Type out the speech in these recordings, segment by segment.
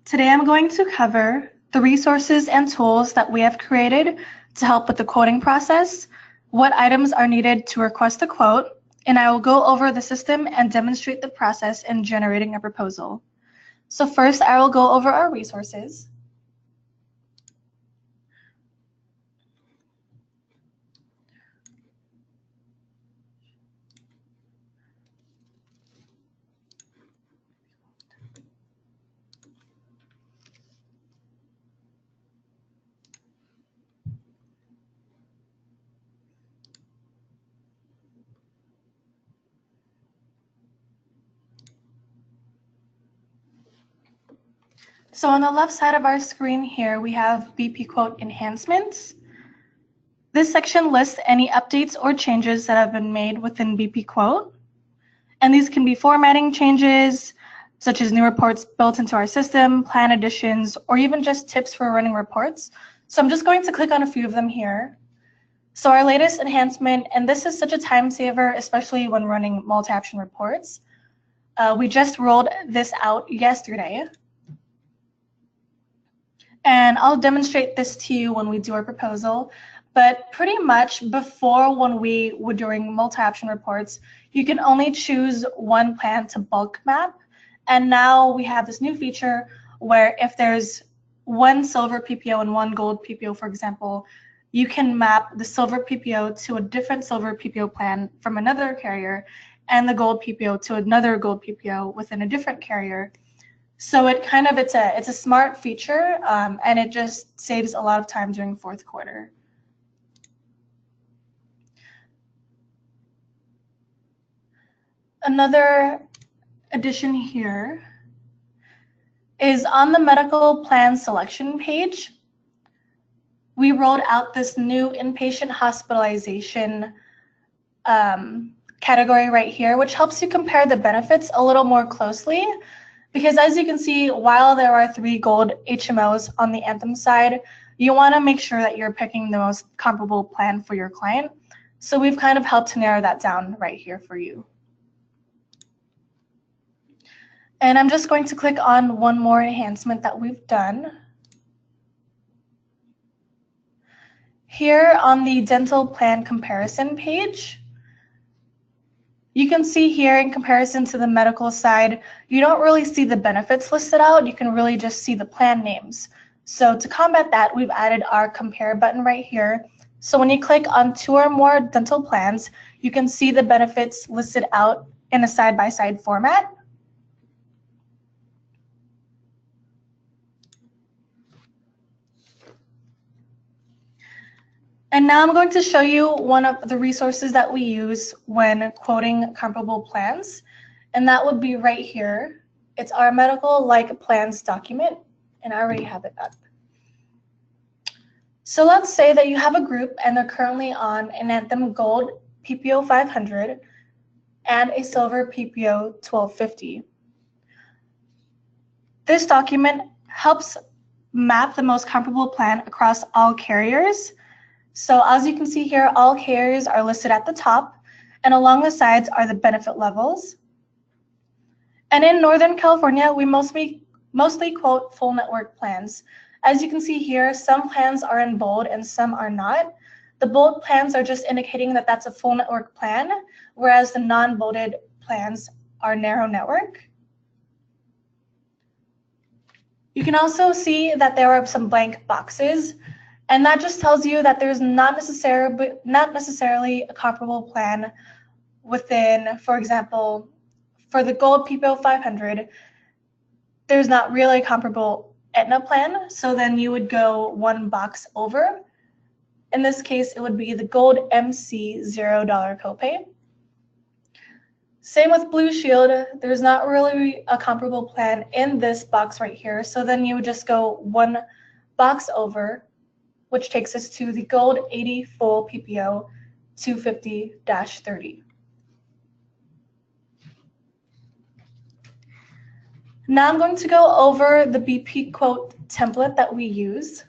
Today I'm going to cover the resources and tools that we have created to help with the quoting process, what items are needed to request a quote, and I will go over the system and demonstrate the process in generating a proposal. So first, I will go over our resources. So on the left side of our screen here, we have bpQuote Enhancements. This section lists any updates or changes that have been made within bpQuote. And these can be formatting changes, such as new reports built into our system, plan additions, or even just tips for running reports. So I'm just going to click on a few of them here. So our latest enhancement, and this is such a time saver, especially when running multi-option reports. We just rolled this out yesterday. And I'll demonstrate this to you when we do our proposal. But pretty much before, when we were doing multi-option reports, you can only choose one plan to bulk map. And now we have this new feature where if there's one silver PPO and one gold PPO, for example, you can map the silver PPO to a different silver PPO plan from another carrier and the gold PPO to another gold PPO within a different carrier. So it's a smart feature, and it just saves a lot of time during fourth quarter. Another addition here is on the medical plan selection page. We rolled out this new inpatient hospitalization category right here, which helps you compare the benefits a little more closely. Because as you can see, while there are 3 gold HMOs on the Anthem side, you want to make sure that you're picking the most comparable plan for your client. So we've kind of helped to narrow that down right here for you. And I'm just going to click on one more enhancement that we've done. Here on the dental plan comparison page, you can see here in comparison to the medical side, you don't really see the benefits listed out. You can really just see the plan names. So to combat that, we've added our compare button right here. So when you click on 2 or more dental plans, you can see the benefits listed out in a side-by-side format. And now I'm going to show you one of the resources that we use when quoting comparable plans, and that would be right here. It's our medical like plans document, and I already have it up. So let's say that you have a group and they're currently on an Anthem Gold PPO 500 and a Silver PPO 1250. This document helps map the most comparable plan across all carriers. So as you can see here, all carriers are listed at the top, and along the sides are the benefit levels. And in Northern California, we mostly quote full network plans. As you can see here, some plans are in bold and some are not. The bold plans are just indicating that that's a full network plan, whereas the non-bolded plans are narrow network. You can also see that there are some blank boxes. And that just tells you that there's not necessarily a comparable plan within, for example, for the Gold PPO 500, there's not really a comparable Aetna plan. So then you would go one box over. In this case, it would be the Gold MC $0 copay. Same with Blue Shield. There's not really a comparable plan in this box right here. So then you would just go one box over, which takes us to the Gold 80 Full PPO 250-30. Now I'm going to go over the bpQuote template that we use.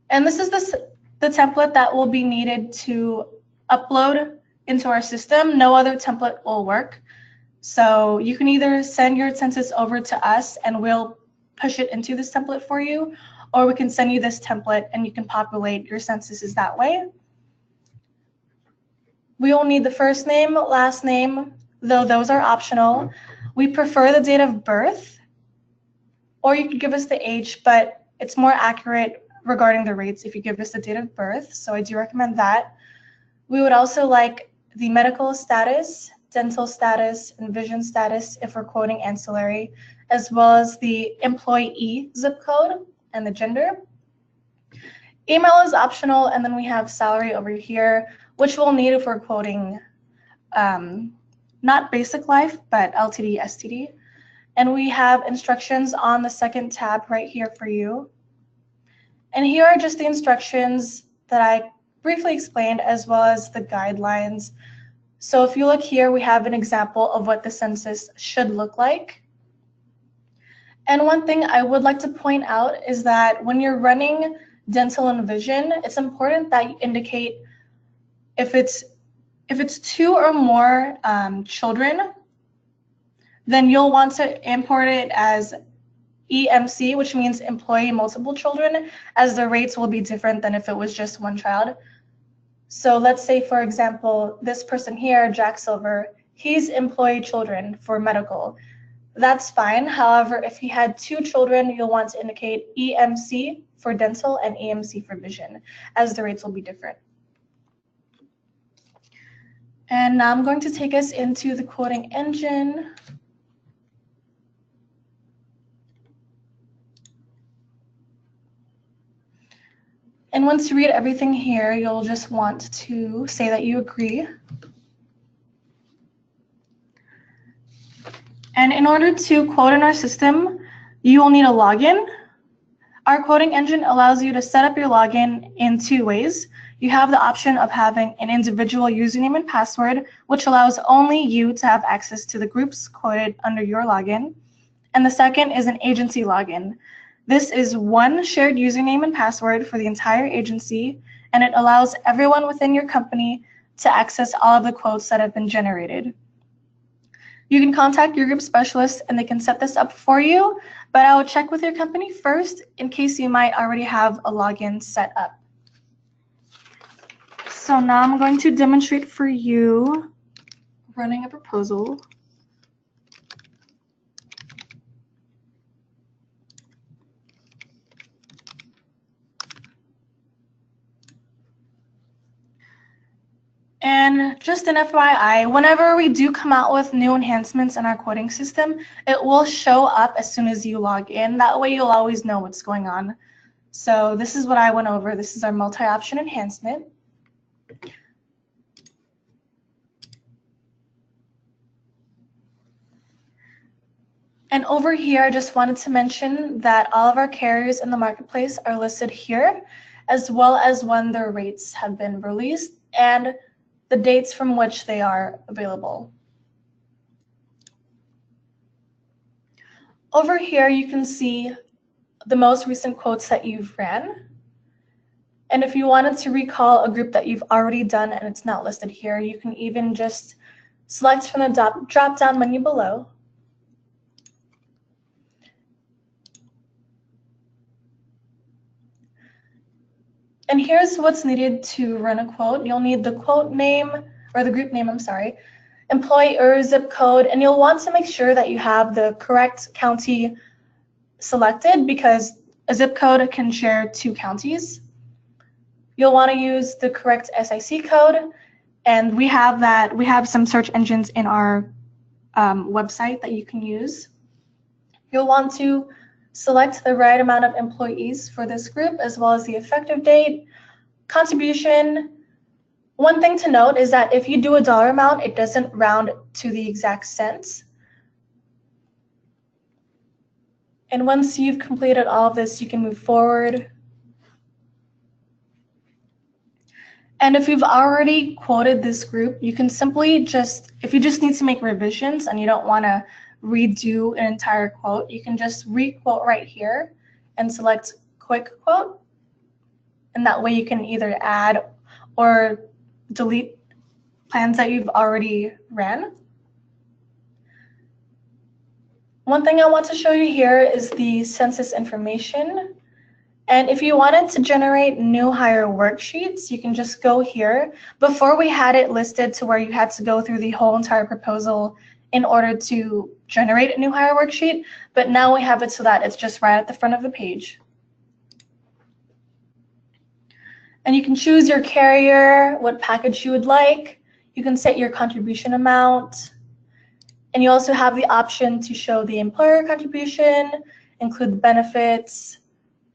And this is the template that will be needed to upload into our system. No other template will work. So you can either send your census over to us and we'll push it into this template for you, or we can send you this template and you can populate your censuses that way. We will need the first name, last name, though those are optional. We prefer the date of birth, or you could give us the age, but it's more accurate regarding the rates if you give us the date of birth, so I do recommend that. We would also like the medical status, dental status, and vision status if we're quoting ancillary, as well as the employee zip code and the gender. Email is optional, and then we have salary over here, which we'll need if we're quoting not basic life, but LTD, STD. And we have instructions on the second tab right here for you. And here are just the instructions that I briefly explained, as well as the guidelines. So if you look here, we have an example of what the census should look like. And one thing I would like to point out is that when you're running dental and vision, it's important that you indicate if it's 2 or more children, then you'll want to import it as EMC, which means employee multiple children, as the rates will be different than if it was just one child. So let's say, for example, this person here, Jack Silver, he's employee children for medical. That's fine. However, if he had 2 children, you'll want to indicate EMC for dental and EMC for vision, as the rates will be different. And now I'm going to take us into the quoting engine. And once you read everything here, you'll just want to say that you agree. And in order to quote in our system, you will need a login. Our quoting engine allows you to set up your login in 2 ways. You have the option of having an individual username and password, which allows only you to have access to the groups quoted under your login. And the second is an agency login. This is one shared username and password for the entire agency, and it allows everyone within your company to access all of the quotes that have been generated. You can contact your group specialist and they can set this up for you, but I will check with your company first in case you might already have a login set up. So now I'm going to demonstrate for you running a proposal. And just an FYI, whenever we do come out with new enhancements in our quoting system, it will show up as soon as you log in. That way you'll always know what's going on. So this is what I went over. This is our multi-option enhancement. And over here, I just wanted to mention that all of our carriers in the marketplace are listed here, as well as when their rates have been released and the dates from which they are available. Over here, you can see the most recent quotes that you've ran. And if you wanted to recall a group that you've already done and it's not listed here, you can even just select from the drop-down menu below. And here's what's needed to run a quote. You'll need the quote name, or the group name, I'm sorry, employer zip code, and you'll want to make sure that you have the correct county selected because a zip code can share 2 counties. You'll want to use the correct SIC code, and we have that. We have some search engines in our website that you can use. You'll want to select the right amount of employees for this group, as well as the effective date, contribution. One thing to note is that if you do a dollar amount, it doesn't round to the exact cents. And once you've completed all of this, you can move forward. And if you've already quoted this group, you can simply if you just need to make revisions and you don't want to redo an entire quote, you can just re-quote right here and select quick quote. And that way you can either add or delete plans that you've already ran. One thing I want to show you here is the census information. And if you wanted to generate new hire worksheets, you can just go here. Before we had it listed to where you had to go through the whole entire proposal in order to generate a new hire worksheet, but now we have it so that it's just right at the front of the page. And you can choose your carrier, what package you would like. You can set your contribution amount. And you also have the option to show the employer contribution, include the benefits,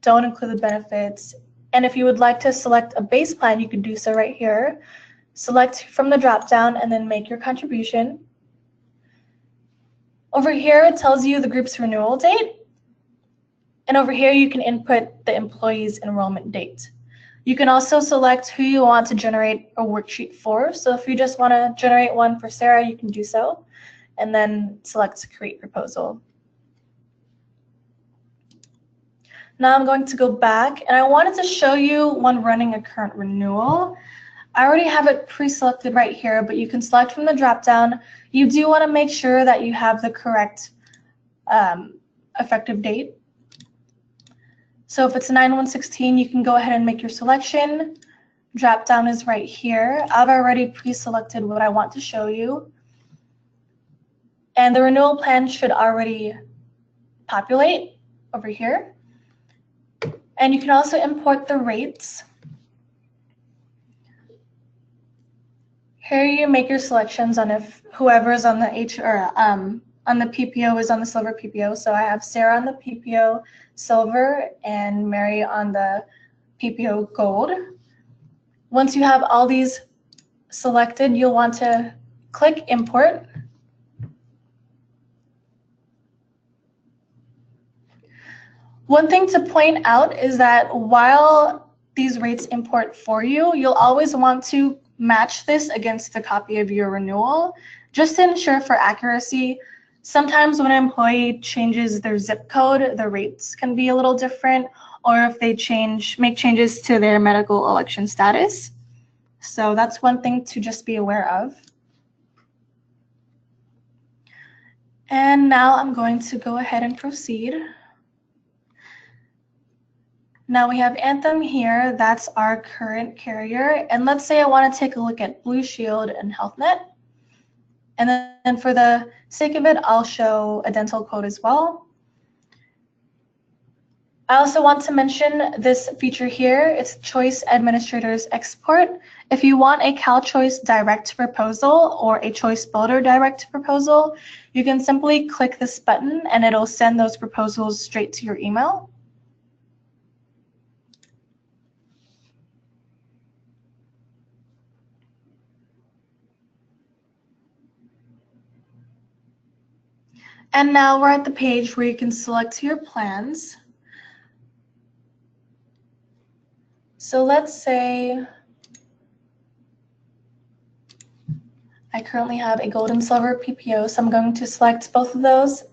don't include the benefits. And if you would like to select a base plan, you can do so right here. Select from the drop-down and then make your contribution. Over here, it tells you the group's renewal date. And over here, you can input the employee's enrollment date. You can also select who you want to generate a worksheet for. So if you just want to generate one for Sarah, you can do so. And then select Create Proposal. Now I'm going to go back, and I wanted to show you one running a current renewal. I already have it pre-selected right here, but you can select from the drop-down. You do want to make sure that you have the correct effective date. So if it's 9/1/16, you can go ahead and make your selection. Drop-down is right here. I've already pre-selected what I want to show you. And the renewal plan should already populate over here. And you can also import the rates. Here you make your selections on if whoever is on the on the PPO is on the silver PPO. So I have Sarah on the PPO silver and Mary on the PPO gold. Once you have all these selected, you'll want to click import. One thing to point out is that while these rates import for you, you'll always want to match this against the copy of your renewal, just to ensure for accuracy. Sometimes when an employee changes their zip code, the rates can be a little different, or if they make changes to their medical election status. So that's one thing to just be aware of. And now I'm going to go ahead and proceed. Now we have Anthem here, that's our current carrier. And let's say I want to take a look at Blue Shield and Health Net. And then for the sake of it, I'll show a dental quote as well. I also want to mention this feature here. It's Choice Administrator's Export. If you want a CalChoice direct proposal or a Choice Builder direct proposal, you can simply click this button and it'll send those proposals straight to your email. And now we're at the page where you can select your plans. So let's say I currently have a gold and silver PPO, so I'm going to select both of those.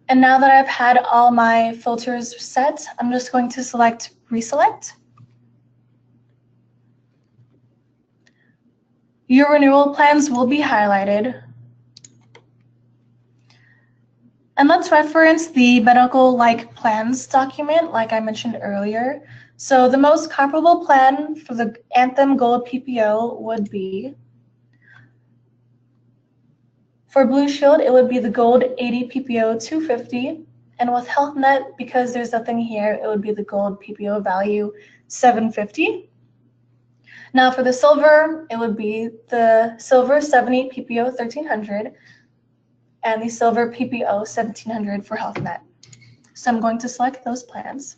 And now that I've had all my filters set, I'm just going to select Reselect. Your renewal plans will be highlighted. And let's reference the medical-like plans document, like I mentioned earlier. So the most comparable plan for the Anthem Gold PPO would be, for Blue Shield, it would be the Gold 80 PPO 250. And with Health Net, because there's nothing here, it would be the Gold PPO value 750. Now for the Silver, it would be the Silver 70 PPO 1300. And the Silver PPO 1700 for Health Net. So I'm going to select those plans.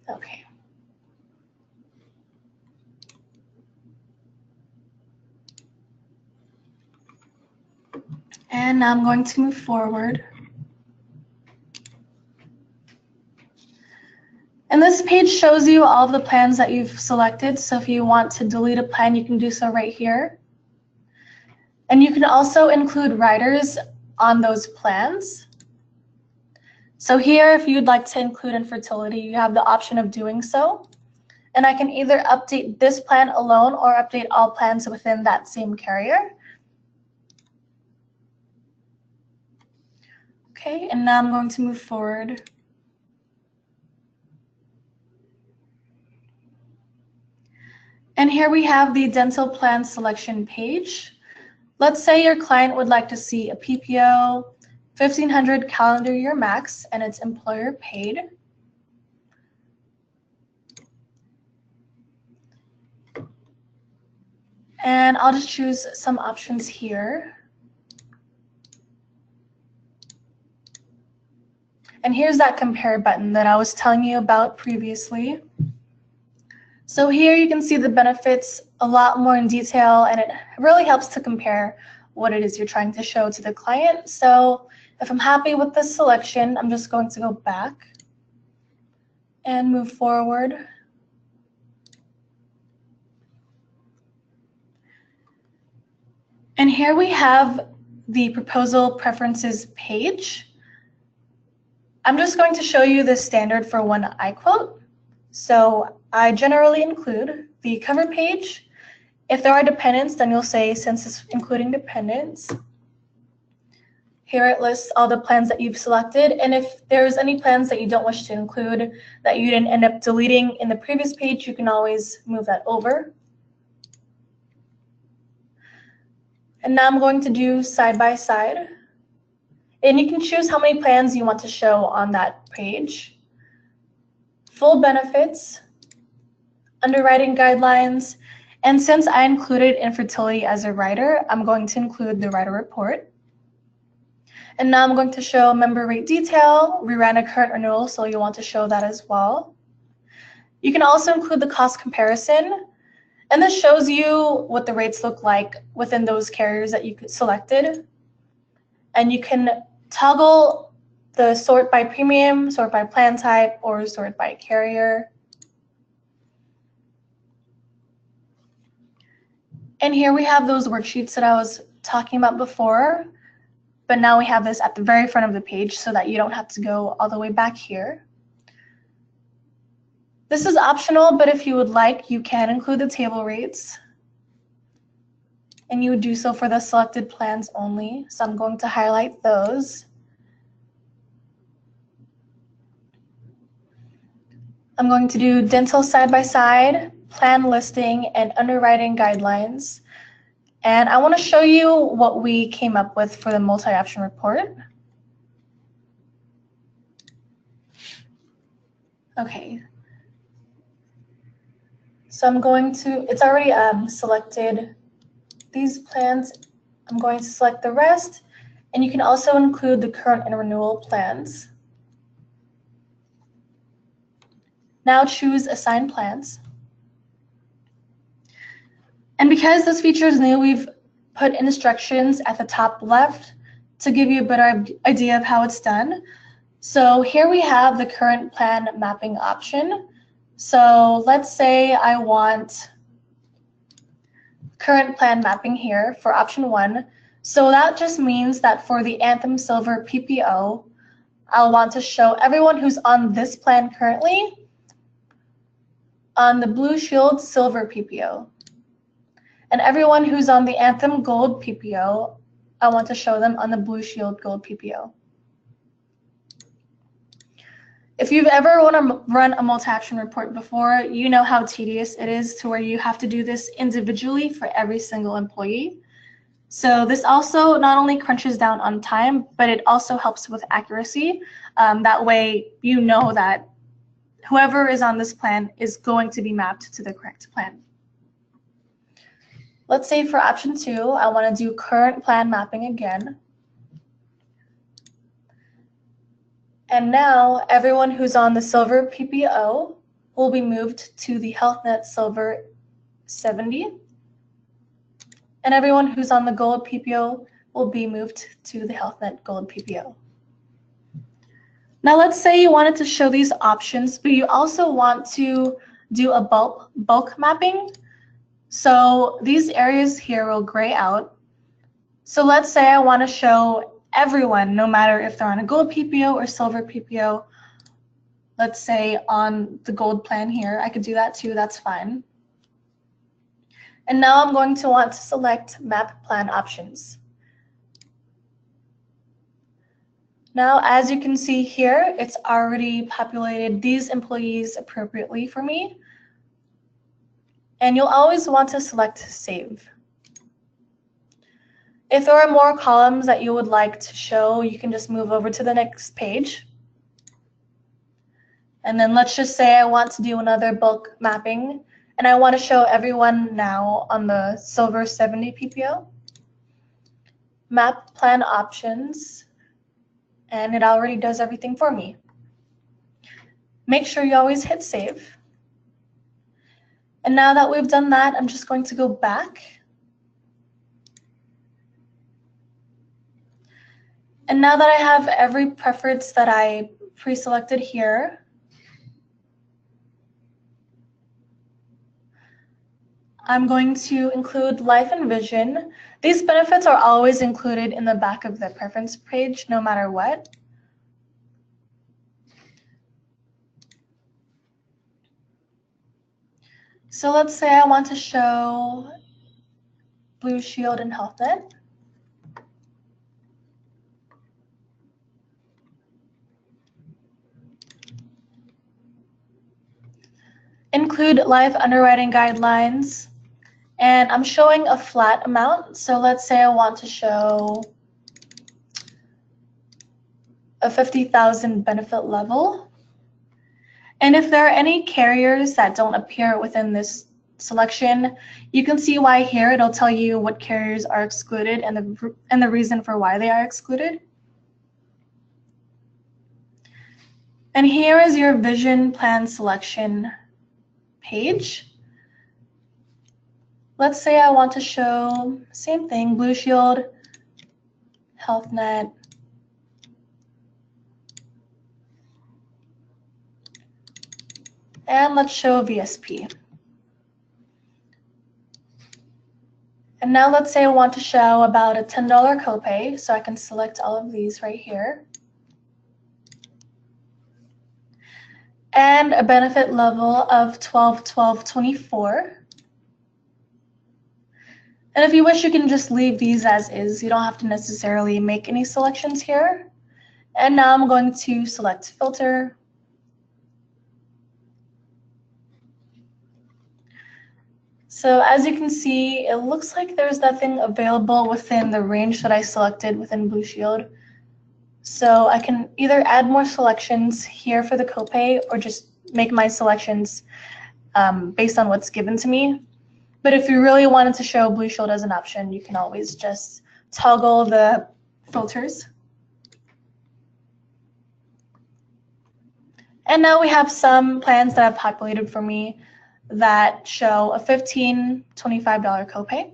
Okay. And now I'm going to move forward. And this page shows you all of the plans that you've selected. So if you want to delete a plan, you can do so right here. And you can also include riders on those plans. So here, if you'd like to include infertility, you have the option of doing so. And I can either update this plan alone or update all plans within that same carrier. Okay, and now I'm going to move forward. And here we have the dental plan selection page. Let's say your client would like to see a PPO, 1,500 calendar year max, and it's employer paid. And I'll just choose some options here. And here's that compare button that I was telling you about previously. So here you can see the benefits a lot more in detail, and it really helps to compare what it is you're trying to show to the client. So if I'm happy with this selection, I'm just going to go back and move forward. And here we have the proposal preferences page. I'm just going to show you the standard for one I quote. So I generally include the cover page. If there are dependents, then you'll say census including dependents. Here it lists all the plans that you've selected. And if there's any plans that you don't wish to include that you didn't end up deleting in the previous page, you can always move that over. And now I'm going to do side by side. And you can choose how many plans you want to show on that page. Full benefits, underwriting guidelines, and since I included infertility as a rider, I'm going to include the rider report. And now I'm going to show member rate detail. We ran a current renewal, so you'll want to show that as well. You can also include the cost comparison, and this shows you what the rates look like within those carriers that you selected. And you can toggle the sort by premium, sort by plan type, or sort by carrier. And here we have those worksheets that I was talking about before, but now we have this at the very front of the page so that you don't have to go all the way back here. This is optional, but if you would like, you can include the table rates. And you would do so for the selected plans only. So I'm going to highlight those. I'm going to do dental side by side, plan listing, and underwriting guidelines. And I want to show you what we came up with for the multi-option report. Okay. So I'm going to, it's already selected these plans. I'm going to select the rest, and you can also include the current and renewal plans. Now choose Assign Plans. And because this feature is new, we've put instructions at the top left to give you a better idea of how it's done. So here we have the current plan mapping option. So let's say I want current plan mapping here for option 1. So that just means that for the Anthem Silver PPO, I'll want to show everyone who's on this plan currently on the Blue Shield Silver PPO. And everyone who's on the Anthem Gold PPO, I want to show them on the Blue Shield Gold PPO. If you've ever want to run a multi-option report before, you know how tedious it is to where you have to do this individually for every single employee. So this also not only crunches down on time, but it also helps with accuracy. That way you know that whoever is on this plan is going to be mapped to the correct plan. Let's say for option 2, I want to do current plan mapping again. And now everyone who's on the Silver PPO will be moved to the HealthNet Silver 70. And everyone who's on the Gold PPO will be moved to the HealthNet Gold PPO. Now let's say you wanted to show these options, but you also want to do a bulk mapping. So these areas here will gray out. So let's say I want to show everyone, no matter if they're on a gold PPO or silver PPO. Let's say on the gold plan here, I could do that too, that's fine. And now I'm going to want to select map plan options. Now, as you can see here, it's already populated these employees appropriately for me. And you'll always want to select Save. If there are more columns that you would like to show, you can just move over to the next page. And then let's just say I want to do another bulk mapping, and I want to show everyone now on the silver 70 PPO. Map plan options, and it already does everything for me. Make sure you always hit Save. And now that we've done that, I'm just going to go back. And now that I have every preference that I pre-selected here, I'm going to include life and vision. These benefits are always included in the back of the preference page, no matter what. So let's say I want to show Blue Shield and HealthNet. Include life underwriting guidelines. And I'm showing a flat amount. So let's say I want to show a 50,000 benefit level. And if there are any carriers that don't appear within this selection, you can see why here. It'll tell you what carriers are excluded and the reason for why they are excluded. And here is your vision plan selection page. Let's say I want to show, same thing, Blue Shield, HealthNet, and let's show VSP. And now let's say I want to show about a $10 copay, so I can select all of these right here. And a benefit level of 12/12/24. And if you wish, you can just leave these as is. You don't have to necessarily make any selections here. And now I'm going to select filter. So as you can see, it looks like there's nothing available within the range that I selected within Blue Shield. So I can either add more selections here for the copay or just make my selections based on what's given to me. But if you really wanted to show Blue Shield as an option, you can always just toggle the filters. And now we have some plans that have populated for me that show a $15, $25 copay.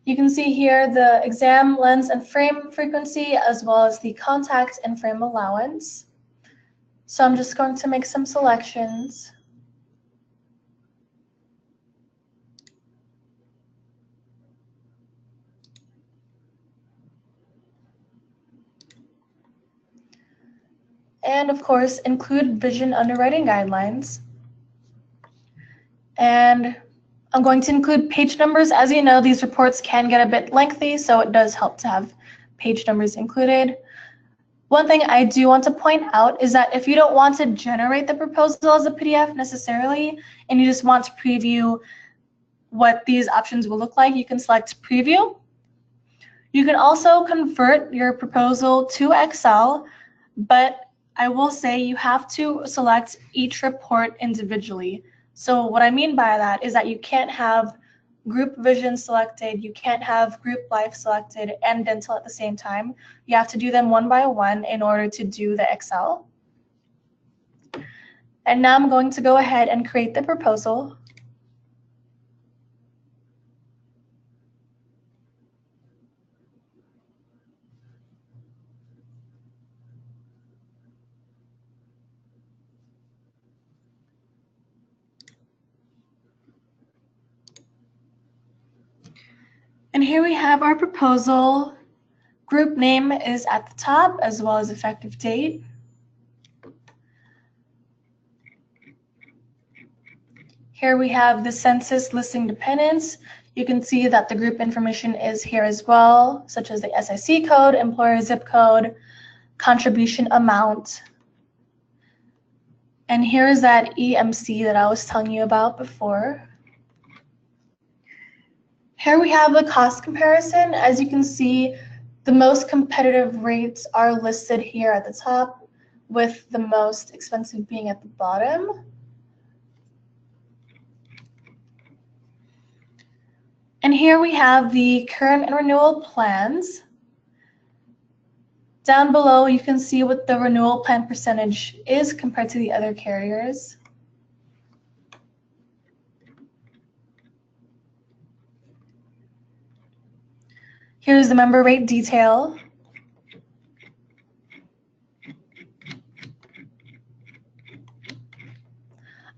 You can see here the exam, lens, and frame frequency, as well as the contact and frame allowance. So I'm just going to make some selections. And of course, include vision underwriting guidelines. And I'm going to include page numbers. As you know, these reports can get a bit lengthy, so it does help to have page numbers included. One thing I do want to point out is that if you don't want to generate the proposal as a PDF necessarily, and you just want to preview what these options will look like, you can select Preview. You can also convert your proposal to Excel, but I will say you have to select each report individually. So what I mean by that is that you can't have group vision selected, you can't have group life selected and dental at the same time. You have to do them one by one in order to do the Excel. And now I'm going to go ahead and create the proposal. And here we have our proposal Group name is at the top, as well as effective date. Here we have the census listing dependents. You can see that the group information is here as well, such as the SIC code, employer zip code, contribution amount. And here is that EMC that I was telling you about before. Here we have the cost comparison. As you can see, the most competitive rates are listed here at the top, with the most expensive being at the bottom. And here we have the current and renewal plans. Down below, you can see what the renewal plan percentage is compared to the other carriers. Here's the member rate detail.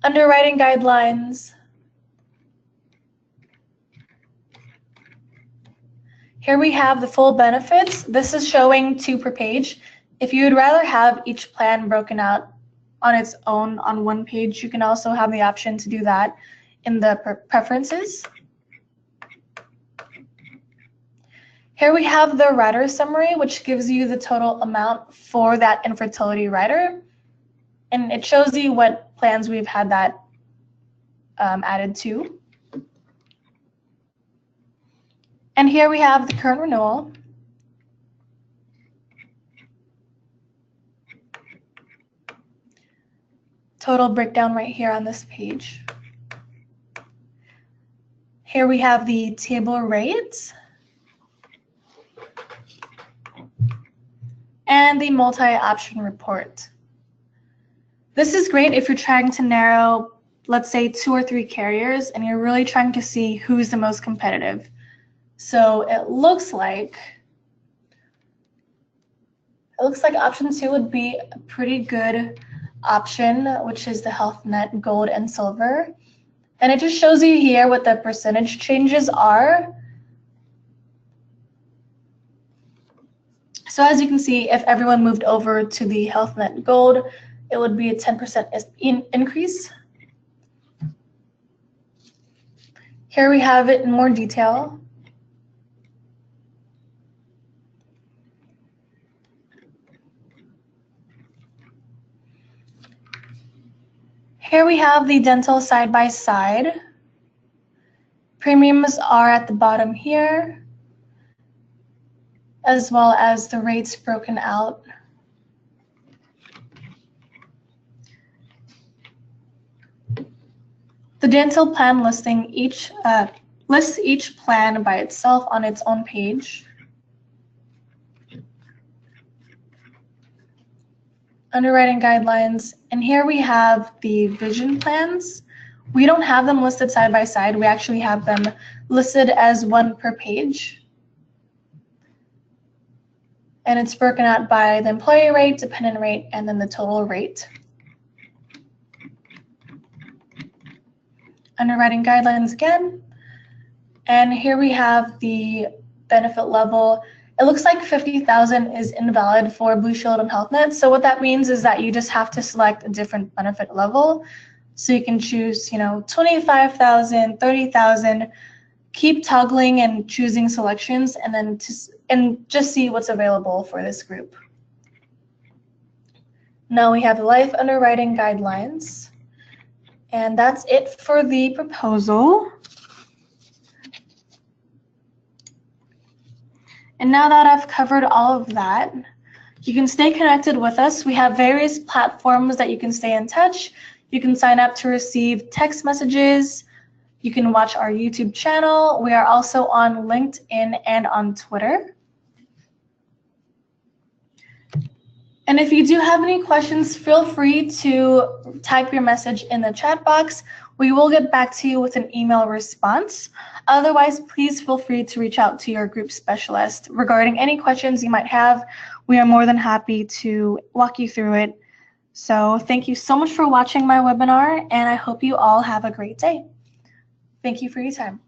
Underwriting guidelines. Here we have the full benefits. This is showing 2 per page. If you would rather have each plan broken out on its own on one page, you can also have the option to do that in the preferences. Here we have the rider summary, which gives you the total amount for that infertility rider. And it shows you what plans we've had that added to. And here we have the current renewal. Total breakdown right here on this page. Here we have the table rates and the multi-option report. This is great if you're trying to narrow, let's say, 2 or 3 carriers and you're really trying to see who's the most competitive. So it looks like option 2 would be a pretty good option, which is the Health Net Gold and Silver. And it just shows you here what the percentage changes are. So as you can see, if everyone moved over to the Health Net Gold, it would be a 10% increase. Here we have it in more detail. Here we have the dental side by side. Premiums are at the bottom here, as well as the rates broken out. The dental plan listing lists each plan by itself on its own page. Underwriting guidelines, and here we have the vision plans. We don't have them listed side by side. We actually have them listed as 1 per page. And it's broken out by the employee rate, dependent rate, and then the total rate. Underwriting guidelines again. And here we have the benefit level. It looks like 50,000 is invalid for Blue Shield and Health Net. So what that means is that you just have to select a different benefit level. So you can choose, 25,000, 30,000, keep toggling and choosing selections, and then just see what's available for this group. Now we have the life underwriting guidelines. And that's it for the proposal. And now that I've covered all of that, you can stay connected with us. We have various platforms that you can stay in touch. You can sign up to receive text messages. You can watch our YouTube channel. We are also on LinkedIn and on Twitter. And if you do have any questions, feel free to type your message in the chat box. We will get back to you with an email response. Otherwise, please feel free to reach out to your group specialist regarding any questions you might have. We are more than happy to walk you through it. So thank you so much for watching my webinar, and I hope you all have a great day. Thank you for your time.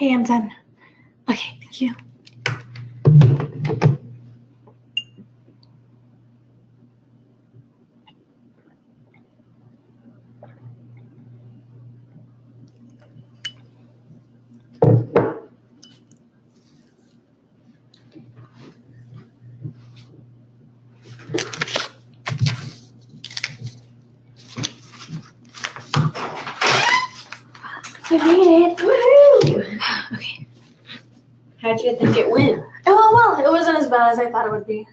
Okay, I'm done. Okay, thank you. I made it. Woohoo! Okay. How'd you think it went? Oh, well, it wasn't as bad as I thought it would be.